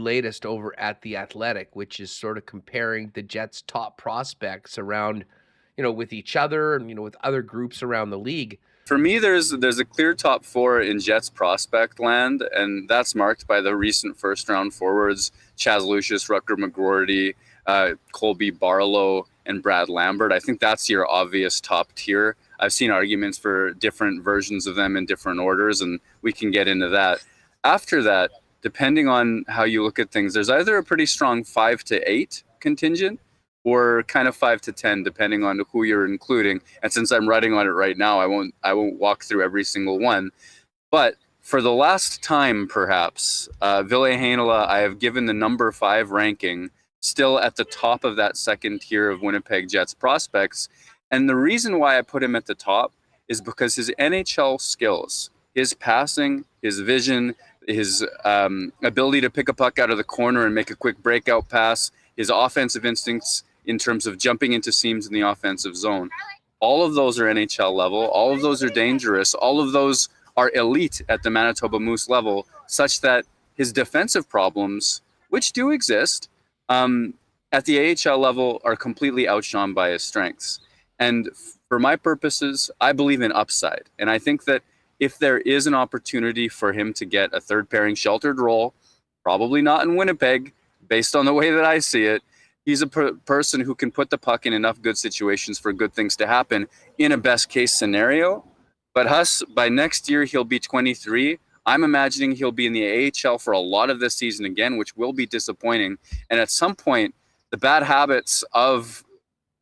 latest over at The Athletic, which is sort of comparing the Jets' top prospects around, with each other and, with other groups around the league. For me, there's a clear top four in Jets prospect land, and that's marked by the recent first-round forwards, Chaz Lucius, Rutger McGroarty, Colby Barlow, and Brad Lambert. I think that's your obvious top tier. I've seen arguments for different versions of them in different orders, and we can get into that. After that, depending on how you look at things, there's either a pretty strong 5 to 8 contingent or kind of 5 to 10, depending on who you're including. And since I'm writing on it right now, I won't walk through every single one. But for the last time, perhaps, Ville Heinola, I have given the number 5 ranking still at the top of that second tier of Winnipeg Jets prospects. And the reason why I put him at the top is because his NHL skills, his passing, his vision, his ability to pick a puck out of the corner and make a quick breakout pass, his offensive instincts in terms of jumping into seams in the offensive zone. All of those are NHL level. All of those are dangerous. All of those are elite at the Manitoba Moose level, such that his defensive problems, which do exist, at the AHL level are completely outshone by his strengths. And for my purposes, I believe in upside. And I think that if there is an opportunity for him to get a third pairing sheltered role, probably not in Winnipeg, based on the way that I see it, he's a person who can put the puck in enough good situations for good things to happen in a best case scenario. But Huss, by next year, he'll be 23. I'm imagining he'll be in the AHL for a lot of this season again, which will be disappointing. And at some point, the bad habits of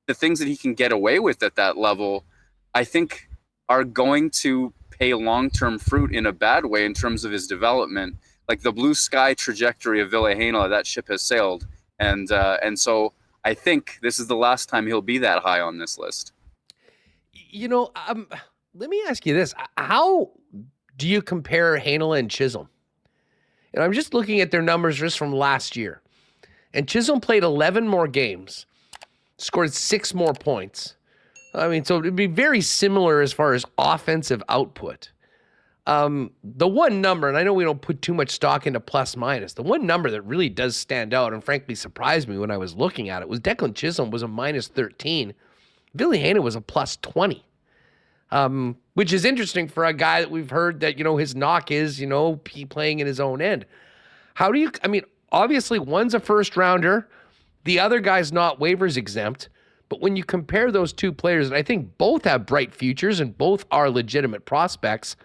the things that he can get away with at that level, I think are going to pay long-term fruit in a bad way in terms of his development. Like the blue sky trajectory of Ville Heinola, that ship has sailed. And so I think this is the last time he'll be that high on this list. Let me ask you this. How do you compare Heinola and Chisholm? And I'm just looking at their numbers just from last year. And Chisholm played 11 more games, scored 6 more points. I mean, so it'd be very similar as far as offensive output. The one number, and I know we don't put too much stock into plus minus, the one number that really does stand out and frankly surprised me when I was looking at it was Declan Chisholm was a minus 13. Ville Heinola was a plus 20, which is interesting for a guy that we've heard that, his knock is, he playing in his own end. Obviously one's a first rounder. The other guy's not waivers exempt. But when you compare those two players, and I think both have bright futures and both are legitimate prospects,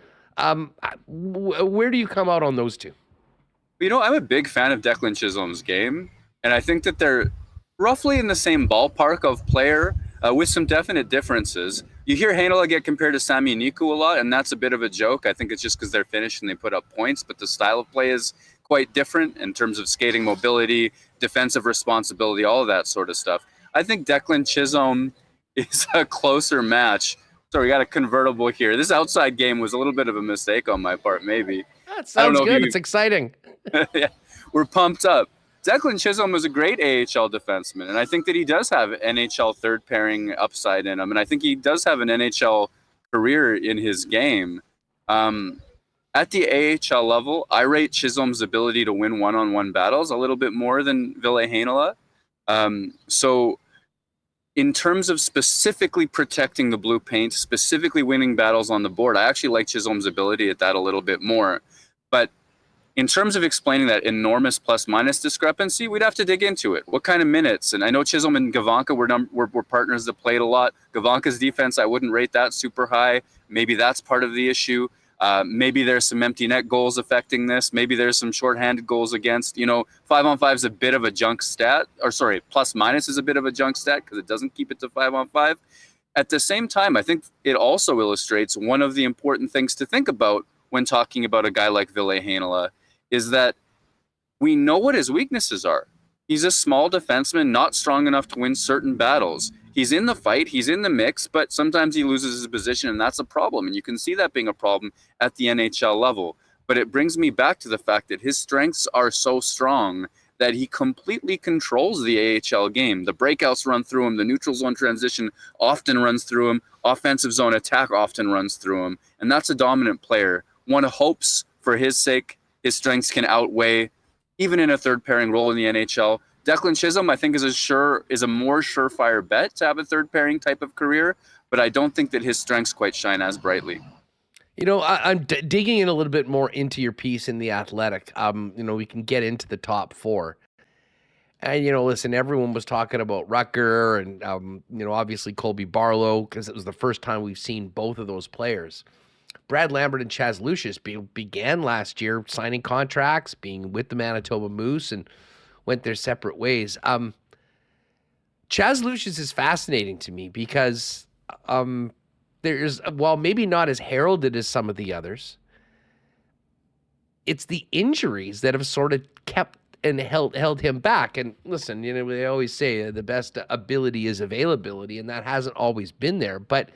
where do you come out on those two? I'm a big fan of Declan Chisholm's game, and I think that they're roughly in the same ballpark of player with some definite differences. You hear Heinola get compared to Sami Niku a lot, and that's a bit of a joke. I think it's just because they're Finnish and they put up points, but the style of play is quite different in terms of skating mobility, defensive responsibility, all of that sort of stuff. I think Declan Chisholm is a closer match. So we got a convertible here. This outside game was a little bit of a mistake on my part, maybe. That sounds good. It's exciting. Yeah, we're pumped up. Declan Chisholm was a great AHL defenseman, and I think that he does have NHL third pairing upside in him, and I think he does have an NHL career in his game. At the AHL level, I rate Chisholm's ability to win one-on-one battles a little bit more than Ville Heinola. So in terms of specifically protecting the blue paint, specifically winning battles on the board, I actually like Chisholm's ability at that a little bit more. But in terms of explaining that enormous plus-minus discrepancy, we'd have to dig into it. What kind of minutes? And I know Chisholm and Gavanka were partners that played a lot. Gavanka's defense, I wouldn't rate that super high. Maybe that's part of the issue. Maybe there's some empty net goals affecting this. Maybe there's some shorthanded goals against. 5-on-5 is a bit of a junk stat. Plus minus is a bit of a junk stat because it doesn't keep it to 5-on-5. At the same time, I think it also illustrates one of the important things to think about when talking about a guy like Ville Heinola is that we know what his weaknesses are. He's a small defenseman, not strong enough to win certain battles. He's in the fight, he's in the mix, but sometimes he loses his position, and that's a problem. And you can see that being a problem at the NHL level. But it brings me back to the fact that his strengths are so strong that he completely controls the AHL game. The breakouts run through him, the neutral zone transition often runs through him, offensive zone attack often runs through him, and that's a dominant player. One hopes, for his sake, his strengths can outweigh even in a third pairing role in the NHL. Declan Chisholm, I think, is a more surefire bet to have a third pairing type of career, but I don't think that his strengths quite shine as brightly. I'm digging in a little bit more into your piece in The Athletic. We can get into the top four. And, listen, everyone was talking about Rucker and, obviously Colby Barlow, because it was the first time we've seen both of those players. Brad Lambert and Chaz Lucius began last year signing contracts, being with the Manitoba Moose, and went their separate ways. Chaz Lucius is fascinating to me because there's, while maybe not as heralded as some of the others, it's the injuries that have sort of kept and held him back. And listen, they always say the best ability is availability, and that hasn't always been there. But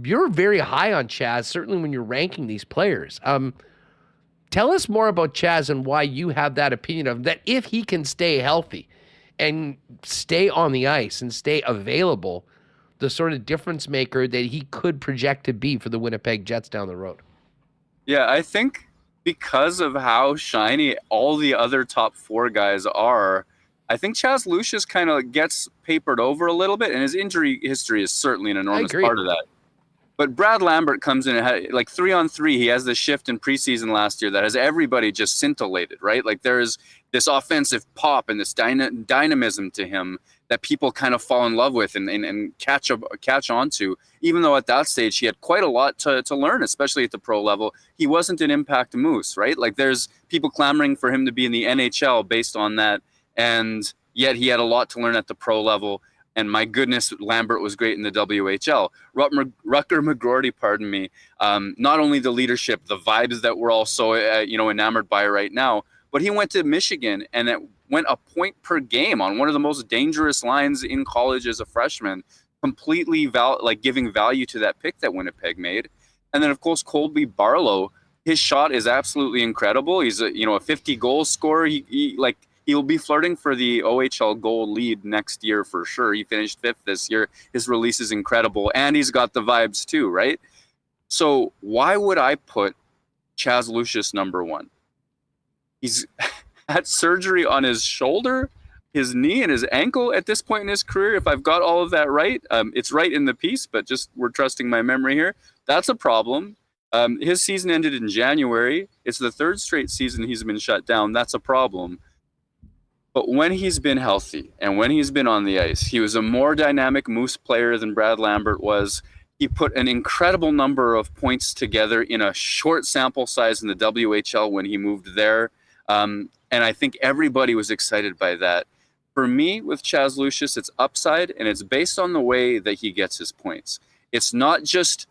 you're very high on Chaz, certainly when you're ranking these players. Tell us more about Chaz and why you have that opinion of that. If he can stay healthy and stay on the ice and stay available, the sort of difference maker that he could project to be for the Winnipeg Jets down the road. Yeah, I think because of how shiny all the other top four guys are, I think Chaz Lucius kind of gets papered over a little bit, and his injury history is certainly an enormous part of that. But Brad Lambert comes in and like 3-on-3. He has this shift in preseason last year that has everybody just scintillated, right? Like there's this offensive pop and this dynamism to him that people kind of fall in love with and catch on to, even though at that stage he had quite a lot to learn, especially at the pro level. He wasn't an impact Moose, right? Like there's people clamoring for him to be in the NHL based on that, and yet he had a lot to learn at the pro level. And my goodness, Lambert was great in the WHL. Rucker McGroarty, pardon me, not only the leadership, the vibes that we're all so enamored by right now, but he went to Michigan and it went a point per game on one of the most dangerous lines in college as a freshman, completely giving value to that pick that Winnipeg made. And then, of course, Colby Barlow, his shot is absolutely incredible. He's a 50-goal scorer. He'll be flirting for the OHL goal lead next year for sure. He finished 5th this year. His release is incredible, and he's got the vibes too, right? So why would I put Chaz Lucius number one? He's had surgery on his shoulder, his knee, and his ankle at this point in his career. If I've got all of that right, it's right in the piece, but just we're trusting my memory here. That's a problem. His season ended in January. It's the 3rd straight season he's been shut down. That's a problem. But when he's been healthy and when he's been on the ice, he was a more dynamic Moose player than Brad Lambert was. He put an incredible number of points together in a short sample size in the WHL when he moved there. And I think everybody was excited by that. For me, with Chaz Lucius, it's upside, and it's based on the way that he gets his points. It's not just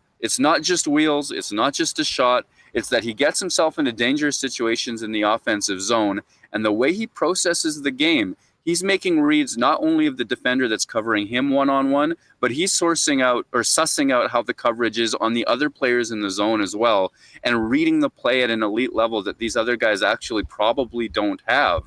wheels. It's not just a shot. It's that he gets himself into dangerous situations in the offensive zone, and the way he processes the game, he's making reads not only of the defender that's covering him one-on-one, but he's sussing out how the coverage is on the other players in the zone as well, and reading the play at an elite level that these other guys actually probably don't have.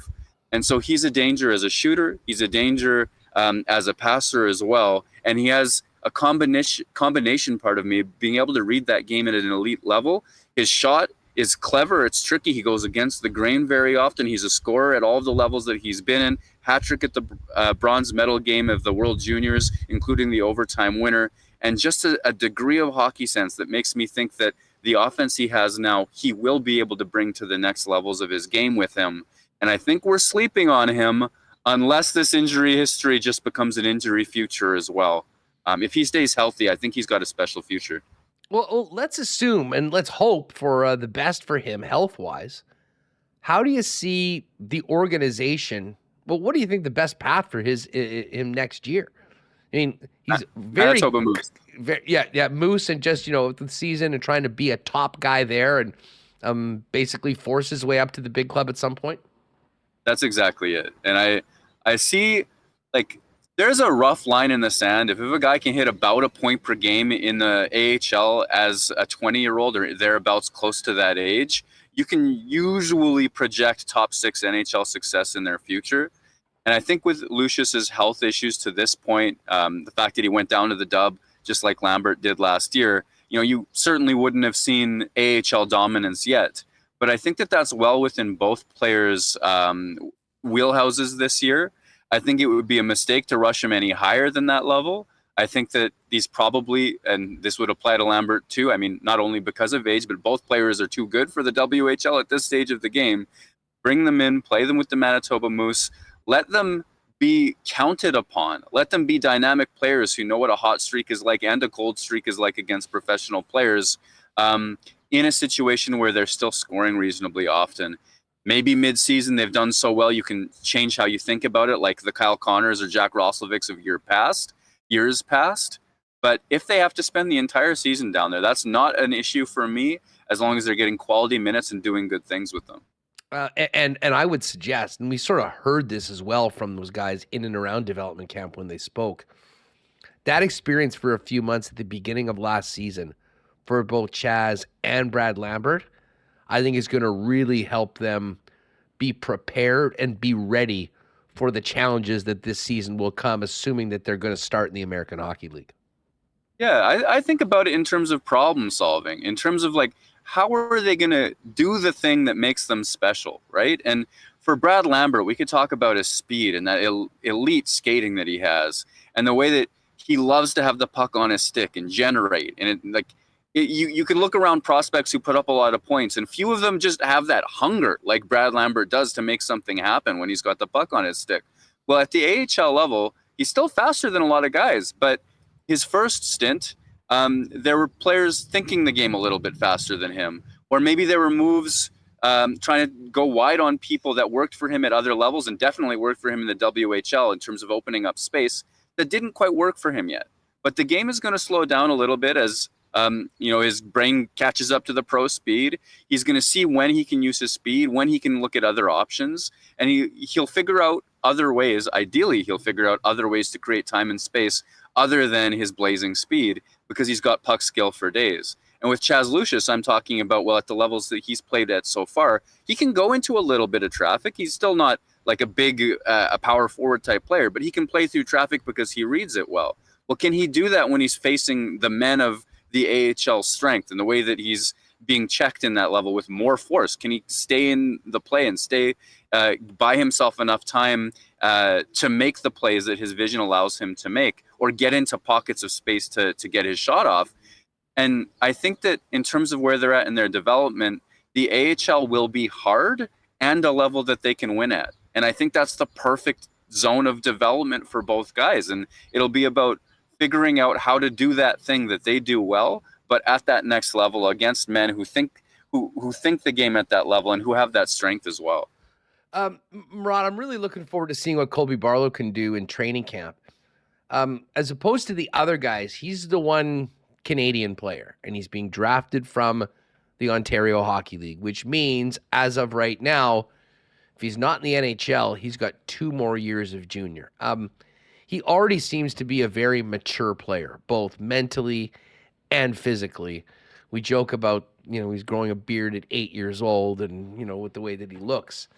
And so he's a danger as a shooter. He's a danger as a passer as well. And he has a combination part of me being able to read that game at an elite level. His shot is clever. It's tricky. He goes against the grain very often. He's a scorer at all the levels that he's been in. Hat-trick at the bronze medal game of the World Juniors, including the overtime winner. And just a degree of hockey sense that makes me think that the offense he has now, he will be able to bring to the next levels of his game with him. And I think we're sleeping on him unless this injury history just becomes an injury future as well. If he stays healthy, I think he's got a special future. Well, let's assume and let's hope for the best for him health-wise. How do you see the organization? Well, what do you think the best path for him next year? I mean, he's very Moose. Moose, and just the season and trying to be a top guy there, and basically force his way up to the big club at some point. That's exactly it. And I see, there's a rough line in the sand. If a guy can hit about a point per game in the AHL as a 20-year-old or thereabouts close to that age, you can usually project top 6 NHL success in their future. And I think with Lucius's health issues to this point, the fact that he went down to the dub, just like Lambert did last year, you certainly wouldn't have seen AHL dominance yet. but I think that that's well within both players' wheelhouses this year. I think it would be a mistake to rush him any higher than that level. I think that he's probably, and this would apply to Lambert too, I mean, not only because of age, but both players are too good for the WHL at this stage of the game. Bring them in, play them with the Manitoba Moose, let them be counted upon. Let them be dynamic players who know what a hot streak is like and a cold streak is like against professional players in a situation where they're still scoring reasonably often. Maybe mid-season they've done so well you can change how you think about it, like the Kyle Connors or Jack Roslovics of years past. But if they have to spend the entire season down there, that's not an issue for me as long as they're getting quality minutes and doing good things with them. And I would suggest, and we sort of heard this as well from those guys in and around development camp when they spoke, that experience for a few months at the beginning of last season for both Chaz and Brad Lambert, I think is going to really help them be prepared and be ready for the challenges that this season will come, assuming that they're going to start in the American Hockey League. Yeah, I think about it in terms of problem solving, in terms of like, how are they going to do the thing that makes them special, right? And for Brad Lambert, we could talk about his speed and that elite skating that he has, and the way that he loves to have the puck on his stick and generate. And you can look around prospects who put up a lot of points, and few of them just have that hunger like Brad Lambert does to make something happen when he's got the puck on his stick. Well, at the AHL level, he's still faster than a lot of guys, but his first stint, there were players thinking the game a little bit faster than him, or maybe there were moves trying to go wide on people that worked for him at other levels and definitely worked for him in the WHL in terms of opening up space that didn't quite work for him yet. But the game is going to slow down a little bit as his brain catches up to the pro speed. He's going to see when he can use his speed, when he can look at other options, and he'll figure out other ways. Ideally, he'll figure out other ways to create time and space other than his blazing speed, because he's got puck skill for days. And with Chaz Lucius, I'm talking about, well, at the levels that he's played at so far, he can go into a little bit of traffic. He's still not like a big, a power forward type player, but he can play through traffic because he reads it well. Well, can he do that when he's facing the men of the AHL strength and the way that he's being checked in that level with more force? Can he stay in the play and stay buy himself enough time to make the plays that his vision allows him to make, or get into pockets of space to get his shot off? And I think that in terms of where they're at in their development, the AHL will be hard and a level that they can win at. And I think that's the perfect zone of development for both guys. And it'll be about figuring out how to do that thing that they do well, but at that next level against men who think the game at that level and who have that strength as well. Murat, I'm really looking forward to seeing what Colby Barlow can do in training camp. As opposed to the other guys, he's the one Canadian player, and he's being drafted from the Ontario Hockey League, which means as of right now, if he's not in the NHL, he's got 2 more years of junior. He already seems to be a very mature player, both mentally and physically. We joke about, he's growing a beard at 8 years old and, with the way that he looks.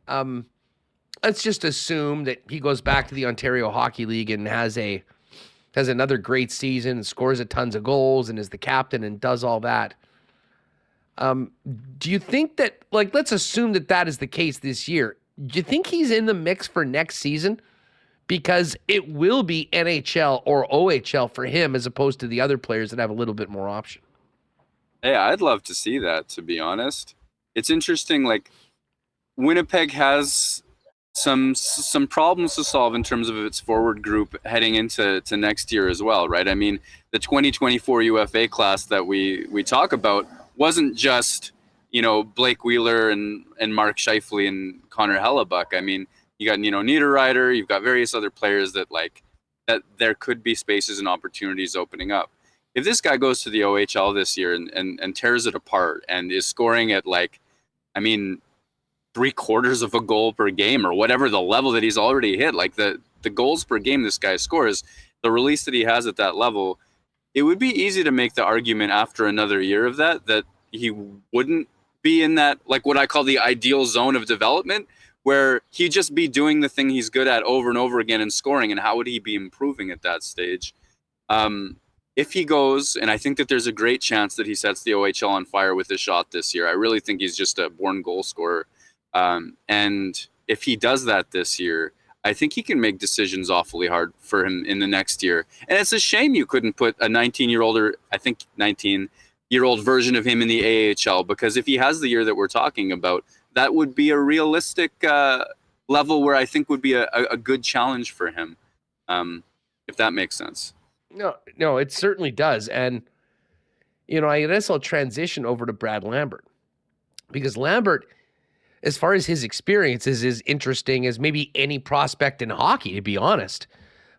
Let's just assume that he goes back to the Ontario Hockey League and has another great season, scores a tons of goals and is the captain and does all that. Do you think that, let's assume that is the case this year. Do you think he's in the mix for next season? Because it will be NHL or OHL for him as opposed to the other players that have a little bit more option. Hey, I'd love to see that, to be honest. It's interesting, Winnipeg has some problems to solve in terms of its forward group heading into next year as well, right? I mean, the 2024 UFA class that we talk about wasn't just, Blake Wheeler and Mark Scheifele and Connor Hellebuck. I mean, you got, Niederreiter, you've got various other players that that there could be spaces and opportunities opening up. If this guy goes to the OHL this year and tears it apart and is scoring at 3/4 of a goal per game or whatever the level that he's already hit, the goals per game this guy scores, the release that he has at that level, it would be easy to make the argument after another year of that he wouldn't be in that, what I call the ideal zone of development, where he'd just be doing the thing he's good at over and over again and scoring. And how would he be improving at that stage? if he goes, and I think that there's a great chance that he sets the OHL on fire with his shot this year. I really think he's just a born goal scorer. And if he does that this year, I think he can make decisions awfully hard for him in the next year. And it's a shame you couldn't put a 19-year-old, or I think 19-year-old version of him in the AHL, because if he has the year that we're talking about, that would be a realistic level where I think would be a good challenge for him, if that makes sense. No, it certainly does. And, I guess I'll transition over to Brad Lambert, because Lambert, as far as his experience, is as interesting as maybe any prospect in hockey, to be honest.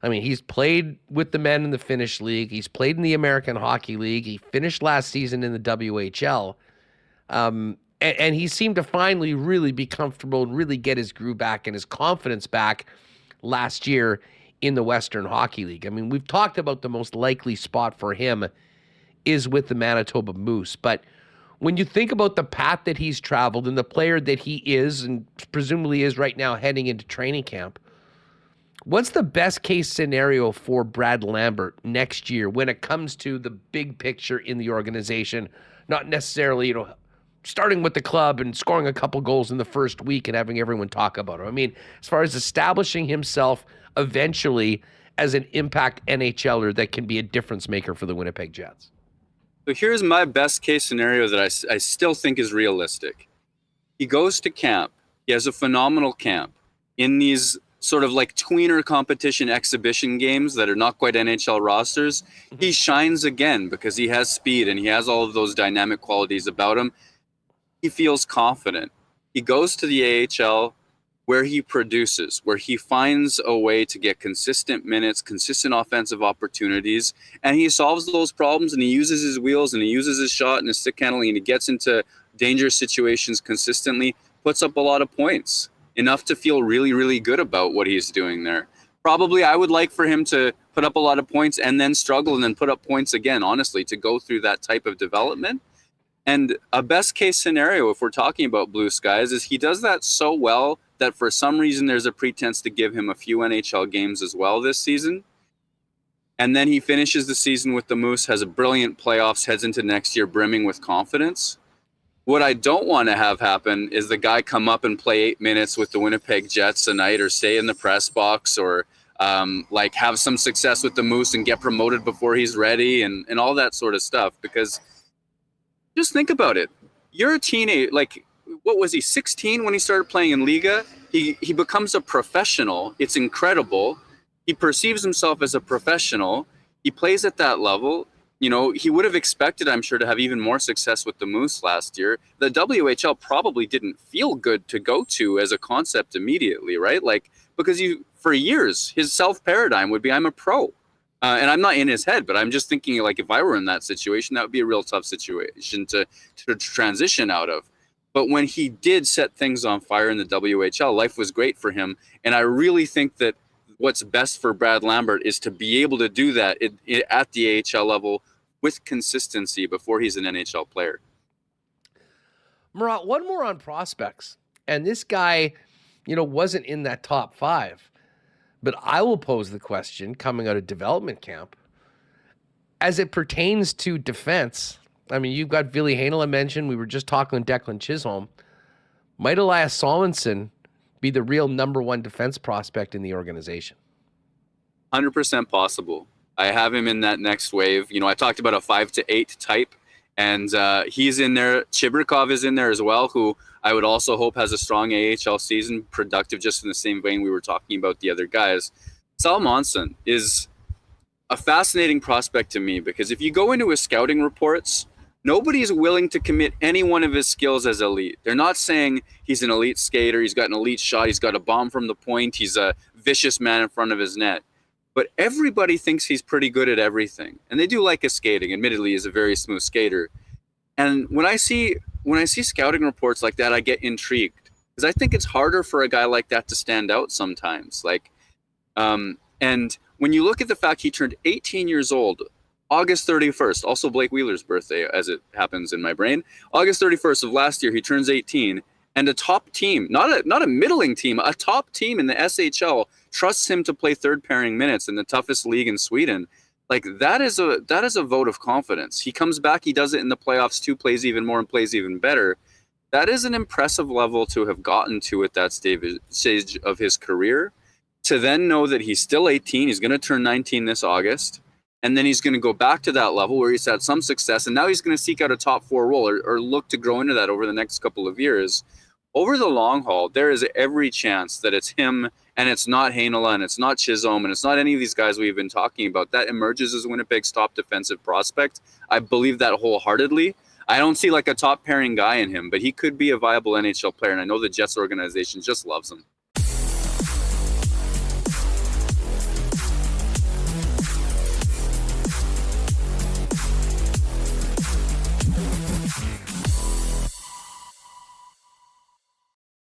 I mean, he's played with the men in the Finnish League. He's played in the American Hockey League. He finished last season in the WHL. And he seemed to finally really be comfortable and really get his groove back and his confidence back last year in the Western Hockey League. I mean, we've talked about the most likely spot for him is with the Manitoba Moose. But when you think about the path that he's traveled and the player that he is and presumably is right now heading into training camp, what's the best case scenario for Brad Lambert next year when it comes to the big picture in the organization? Not necessarily, starting with the club and scoring a couple goals in the first week and having everyone talk about him. I mean, as far as establishing himself eventually as an impact NHLer that can be a difference maker for the Winnipeg Jets. So here's my best case scenario that I still think is realistic. He goes to camp. He has a phenomenal camp in these sort of like tweener competition exhibition games that are not quite NHL rosters. He shines again because he has speed and he has all of those dynamic qualities about him. He feels confident. He goes to the AHL where he produces, where he finds a way to get consistent minutes, consistent offensive opportunities, and he solves those problems, and he uses his wheels and he uses his shot and his stick handling, and he gets into dangerous situations consistently, puts up a lot of points, enough to feel really, really good about what he's doing there. Probably I would like for him to put up a lot of points and then struggle and then put up points again, honestly, to go through that type of development. And a best case scenario, if we're talking about blue skies, is he does that so well that for some reason there's a pretense to give him a few NHL games as well this season. And then he finishes the season with the Moose, has a brilliant playoffs, heads into next year brimming with confidence. What I don't want to have happen is the guy come up and play 8 minutes with the Winnipeg Jets a night, or stay in the press box, or have some success with the Moose and get promoted before he's ready, and all that sort of stuff. Because just think about it. You're a teenager, what was he, 16 when he started playing in Liga? He becomes a professional. It's incredible. He perceives himself as a professional. He plays at that level. He would have expected, I'm sure, to have even more success with the Moose last year. The WHL probably didn't feel good to go to as a concept immediately, right? Because for years, his self-paradigm would be, I'm a pro. And I'm not in his head, but I'm just thinking, if I were in that situation, that would be a real tough situation to transition out of. But when he did set things on fire in the WHL, life was great for him. And I really think that what's best for Brad Lambert is to be able to do that at the AHL level with consistency before he's an NHL player. Murat, one more on prospects. And this guy, wasn't in that top 5. But I will pose the question coming out of development camp, as it pertains to defense. I mean, you've got Ville Heinola mentioned. We were just talking Declan Chisholm. Might Elias Salomonsson be the real number 1 defense prospect in the organization? 100% possible. I have him in that next wave. I talked about a 5 to 8 type, and he's in there. Chibrikov is in there as well, who I would also hope has a strong AHL season, productive, just in the same vein we were talking about the other guys. Salomonsson is a fascinating prospect to me, because if you go into his scouting reports, nobody's willing to commit any one of his skills as elite. They're not saying he's an elite skater, he's got an elite shot, he's got a bomb from the point, he's a vicious man in front of his net. But everybody thinks he's pretty good at everything. And they do like his skating. Admittedly, he's a very smooth skater. And when I see scouting reports like that, I get intrigued, because I think it's harder for a guy like that to stand out sometimes. And when you look at the fact he turned 18 years old, August 31st, also Blake Wheeler's birthday, as it happens in my brain, August 31st of last year, he turns 18, and a top team, not a middling team, a top team in the SHL trusts him to play third pairing minutes in the toughest league in Sweden. Like that is a vote of confidence. He comes back, he does it in the playoffs too, plays even more and plays even better. That is an impressive level to have gotten to at that stage of his career. To then know that he's still 18, he's going to turn 19 this August, and then he's going to go back to that level where he's had some success, and now he's going to seek out a top 4 role or look to grow into that over the next couple of years. Over the long haul, there is every chance that it's him and it's not Heinola and it's not Chisholm and it's not any of these guys we've been talking about that emerges as Winnipeg's top defensive prospect. I believe that wholeheartedly. I don't see like a top pairing guy in him, but he could be a viable NHL player, and I know the Jets organization just loves him.